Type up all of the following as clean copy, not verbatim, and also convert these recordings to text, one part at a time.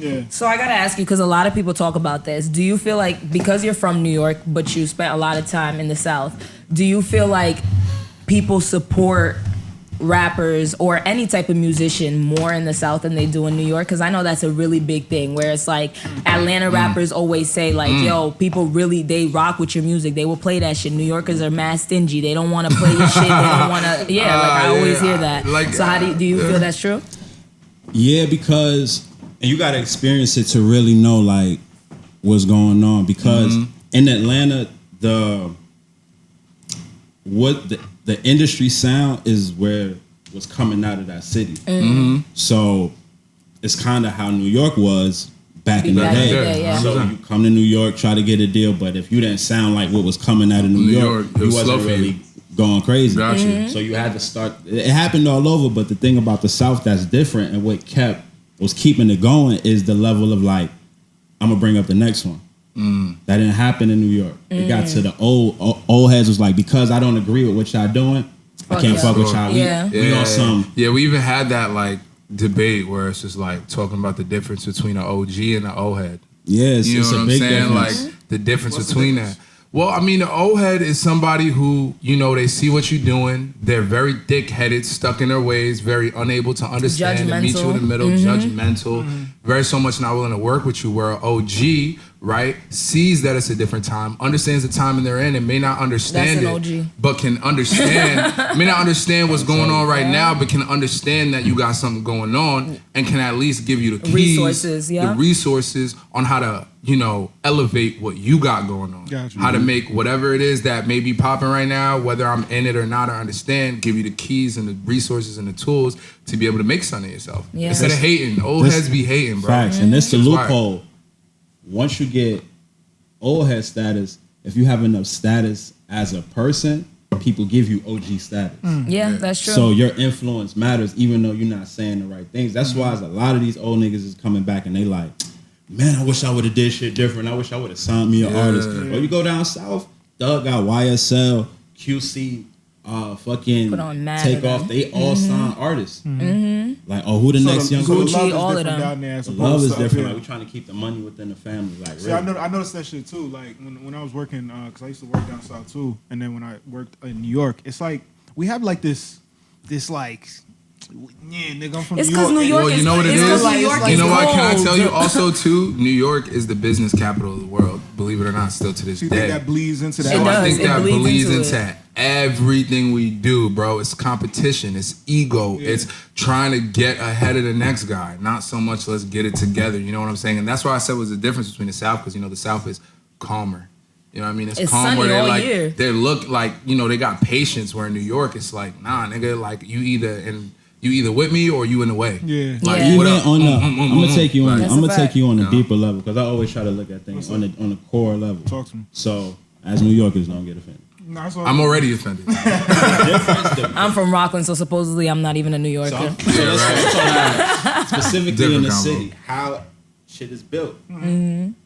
Yeah. So I gotta ask you, because a lot of people talk about this. Do you feel like, because you're from New York, but you spent a lot of time in the South, do you feel like people support rappers or any type of musician more in the South than they do in New York? Because I know that's a really big thing, where it's like Atlanta rappers always say like, yo, people really, they rock with your music, they will play that shit. New Yorkers are mad stingy, they don't want to play your shit, they don't want to, I always hear that. So how do you feel that's true? Yeah, because, and you got to experience it to really know like what's going on, because in Atlanta, the industry sound is where was coming out of that city. So it's kind of how New York was back in the day. So you come to New York, try to get a deal, but if you didn't sound like what was coming out of New York, you wasn't really going crazy. So you had to start. It happened all over, but the thing about the South that's different and what was keeping it going is the level of like, I'm gonna bring up the next one. That didn't happen in New York. It got to the old heads was like, because I don't agree with what y'all doing, I can't fuck with y'all. We on some. Yeah, we even had that like debate where it's just like talking about the difference between an OG and an old head. Yes, you know it's what a I'm big saying? difference. Like the difference between that. Well, I mean, the old head is somebody who, you know, they see what you're doing. They're very thick-headed, stuck in their ways, very unable to understand and meet you in the middle, judgmental, very so much not willing to work with you. Where an OG, right, sees that it's a different time, understands the time they're in, and may not understand it, but can understand, may not understand what's going on right now, but can understand that you got something going on and can at least give you the keys, the resources on how to, you know, elevate what you got going on. How to make whatever it is that may be popping right now, whether I'm in it or not or understand, give you the keys and the resources and the tools to be able to make something of yourself. Instead of hating. Old heads be hating, bro. Facts. And that's the loophole. Once you get old head status, if you have enough status as a person, people give you OG status. Yeah, that's true. So your influence matters even though you're not saying the right things. That's why a lot of these old niggas is coming back and they like, man, I wish I would have did shit different. I wish I would have signed me an artist. Or you go down south, Doug got YSL, QC, fucking Takeoff. They all sign artists. Like, oh, who the next young Gucci, all of them. Down there, love is different. Like, we're trying to keep the money within the family. Like, see, I noticed that shit too. Like when I was working, because I used to work down south too, and then when I worked in New York, it's like we have like this like. Yeah, nigga, I'm from it's New York. New York. Well, you know what it is? You know what? Can I tell you also too? New York is the business capital of the world. Believe it or not, still to this day. You think that bleeds into that? So I think that bleeds into everything we do, bro. It's competition. It's ego. It's trying to get ahead of the next guy. Not so much let's get it together. You know what I'm saying? And that's why I said was the difference between the South, because you know the South is calmer. You know what I mean? It's calm where they're like year. They look like, you know, they got patience. Where in New York, it's like, nah, nigga, like you either with me or you in the way. Like even on the, I'm gonna take you on. I'm gonna take you on a deeper level because I always try to look at things on the core level. Talk to me. So as New Yorkers, don't get offended. No, I'm already offended. I'm from Rockland, so supposedly I'm not even a New Yorker. So let's talk specifically different in the city, how shit is built.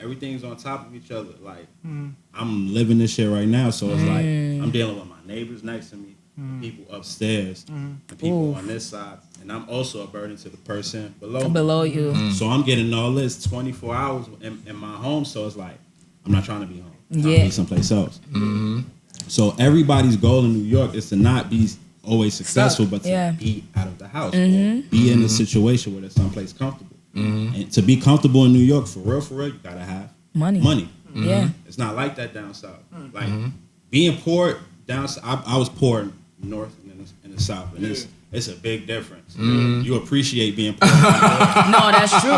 Everything's on top of each other. Like I'm living this shit right now, so it's like I'm dealing with my neighbors next to me. The people upstairs, the people on this side, and I'm also a burden to the person below you. So I'm getting all this 24 hours in my home. So it's like I'm not trying to be home. I'm trying to be someplace else. So everybody's goal in New York is to not be always successful, but to be out of the house, or be in a situation where there's someplace comfortable. And to be comfortable in New York, for real, you gotta have money. Yeah, it's not like that down south. Like being poor down south, I was poor north and in the south, and it's a big difference. You appreciate being poor. No, that's true.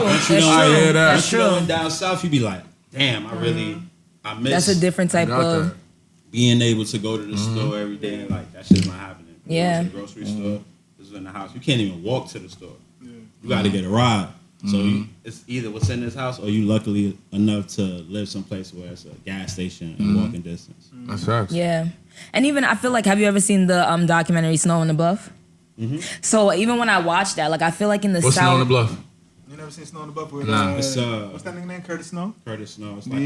That's true. And down south, you be like, damn, I miss. That's a different type of being able to go to the store every day, and like that shit's not happening. Yeah, to the grocery store, this is in the house. You can't even walk to the store. You got to get a ride. So it's either what's in this house, or you luckily enough to live someplace where it's a gas station and walking distance. That's facts. Yeah. And even I feel like, have you ever seen the documentary Snow on the Bluff? So even when I watched that, like I feel like in the What's South. Snow on the Bluff? You never seen Snow on the Bluff? With, Nah, what's that nigga name? Curtis Snow. Curtis Snow. It's like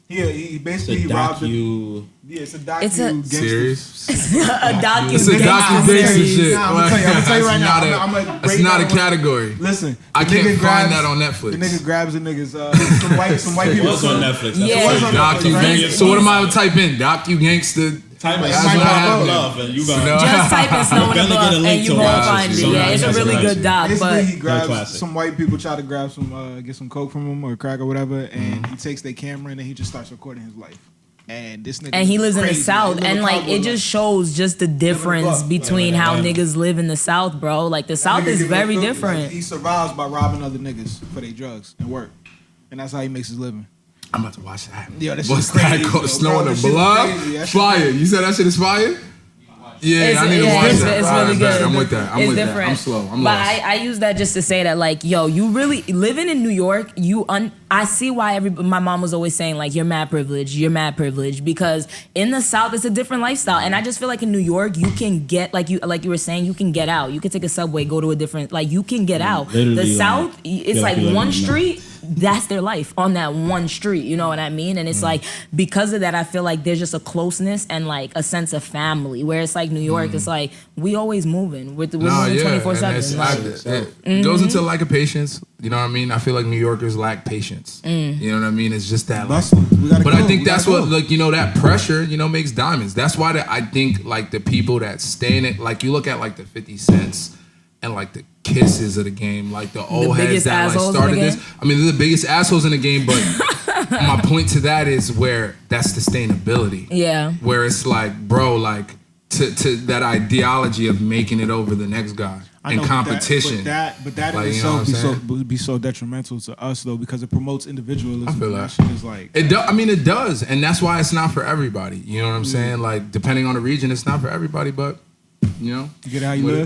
He basically The robbed docu. Yeah, it's a docu. It's a Series. a docu. It's a docu-gangster shit. Nah, I'm gonna tell you right now. I'm gonna It's not a category. Listen, I the can't nigga find grabs- that on Netflix. The nigga grabs the niggas. Some white It people. was on Netflix. That's Yeah. what It was on Docu Netflix. gangster. So what am I gonna type in? Docu gangster. Type in That's Snow my in fault. the Bluff and you got No. Just type in Snow in the Barely get a Bluff link and you to won't watch it. find it. So Yeah, it's a nice. really That's good doc, Basically, but he grabs classic. some white people, try to grab get some coke from him or crack or whatever, and he takes their camera and then he just starts recording his life. And this nigga, and he lives in the crazy. South, He live and a like cowboy it just life. shows just the difference buck. between Yeah, how yeah. niggas live in the South, bro. Like the South Nigga is give a very fuck. different. Like, he survives by robbing other niggas for their drugs and work, and that's how he makes his living. I'm about to watch that. Yo, that shit What's is crazy, that called? bro. Snow Bro, in that the shit is Bluff? crazy. That shit Fire. You said that shit is fire? Yeah, I need to watch that. It's All right, really bet. good. I'm with that. I'm It's with different. that. I'm slow. I'm but lost. I use that just to say that, like, yo, you really living in New York. I see why my mom was always saying like, you're mad privileged, because in the South it's a different lifestyle, and I just feel like in New York you can get like you were saying, you can get out. You can take a subway, go to a different, like you can get out. Literally, The like, South, it's feel like like you're one living in street. That's their life on that one street, you know what I mean? And it's like, because of that, I feel like there's just a closeness and like a sense of family, where it's like New York, it's like we always moving. We're moving 24/7. Like, It goes into lack of patience. You know what I mean? I feel like New Yorkers lack patience. You know what I mean? It's just that. Like, We gotta but go. I think We that's gotta what, go. like, you know, that pressure, you know, makes diamonds. That's why I think like the people that stay in it, like you look at like the 50 Cents and like the Kisses of the game, like the old heads biggest that like assholes in started the this. game? I mean, they're the biggest assholes in the game, but my point to that is where that's sustainability. yeah. Where it's like, bro, like to that ideology of making it over the next guy I and know, competition. But that Like, in you know itself what I'm be so detrimental to us though, because it promotes individualism. I feel and that. shit is like I mean, it does, and that's why it's not for everybody. You know what I'm saying? Like, depending on the region, it's not for everybody, but you know, you get how you What- live.